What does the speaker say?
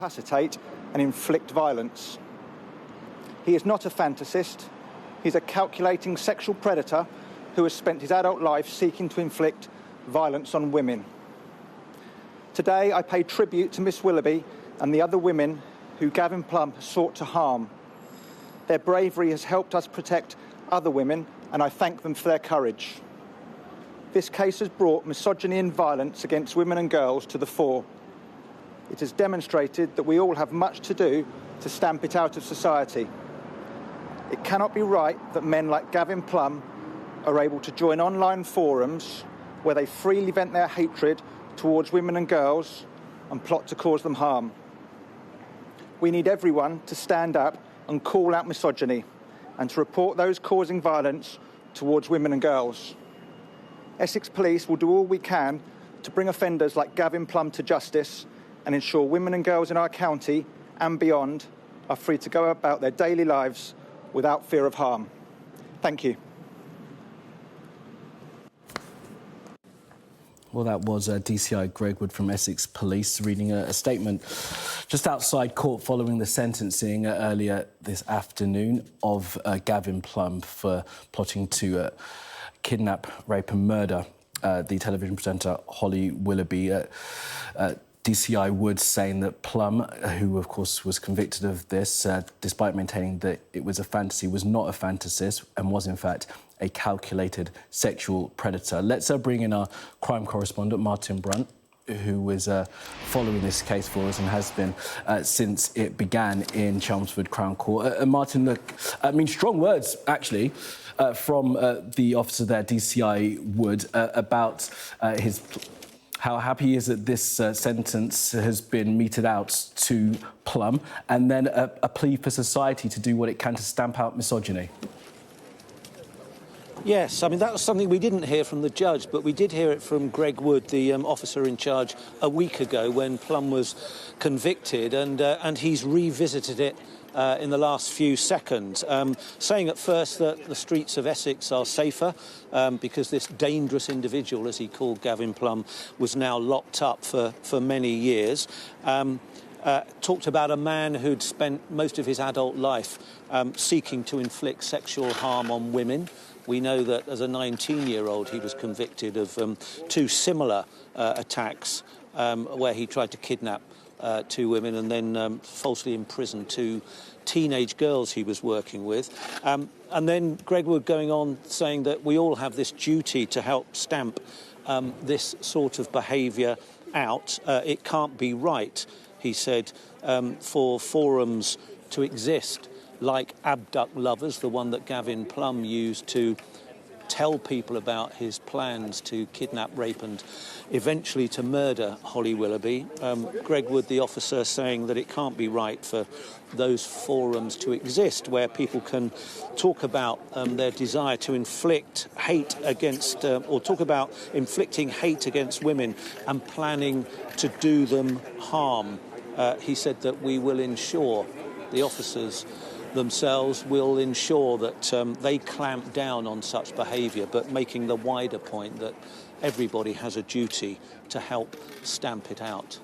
incapacitate and inflict violence. He is not a fantasist. He's a calculating sexual predator who has spent his adult life seeking to inflict violence on women. Today, I pay tribute to Miss Willoughby and the other women who Gavin Plumb has sought to harm. Their bravery has helped us protect other women, and I thank them for their courage. This case has brought misogyny and violence against women and girls to the fore. It has demonstrated that we all have much to do to stamp it out of society. It cannot be right that men like Gavin Plumb are able to join online forums where they freely vent their hatred towards women and girls and plot to cause them harm. We need everyone to stand up and call out misogyny and to report those causing violence towards women and girls. Essex Police will do all we can to bring offenders like Gavin Plumb to justice and ensure women and girls in our county and beyond are free to go about their daily lives without fear of harm. Thank you. Well, that was DCI Greg Wood from Essex Police reading a statement just outside court following the sentencing earlier this afternoon of Gavin Plumb for plotting to kidnap, rape and murder the television presenter Holly Willoughby. DCI Wood saying that Plumb, who of course was convicted of this, despite maintaining that it was a fantasy, was not a fantasist and was in fact a calculated sexual predator. Let's bring in our crime correspondent, Martin Brunt, who is following this case for us and has been since it began in Chelmsford Crown Court. Martin, look, I mean, strong words, actually, from the officer there, DCI Wood, about how happy he is that this sentence has been meted out to Plumb, and then a plea for society to do what it can to stamp out misogyny. Yes, I mean, that was something we didn't hear from the judge, but we did hear it from Greg Wood, the officer in charge, a week ago when Plumb was convicted, and he's revisited it in the last few seconds, saying at first that the streets of Essex are safer because this dangerous individual, as he called Gavin Plumb, was now locked up for many years. Talked about a man who'd spent most of his adult life seeking to inflict sexual harm on women. We know that as a 19-year-old he was convicted of two similar attacks where he tried to kidnap two women and then falsely imprisoned two teenage girls he was working with. And then Greg Wood going on saying that we all have this duty to help stamp this sort of behaviour out. It can't be right, he said, for forums to exist like Abduct Lovers, the one that Gavin Plumb used to tell people about his plans to kidnap, rape and eventually to murder Holly Willoughby. Greg Wood, the officer, saying that it can't be right for those forums to exist where people can talk about their desire to inflict hate against, or talk about inflicting hate against women and planning to do them harm. He said that we will ensure, the officers themselves will ensure that they clamp down on such behaviour, but making the wider point that everybody has a duty to help stamp it out.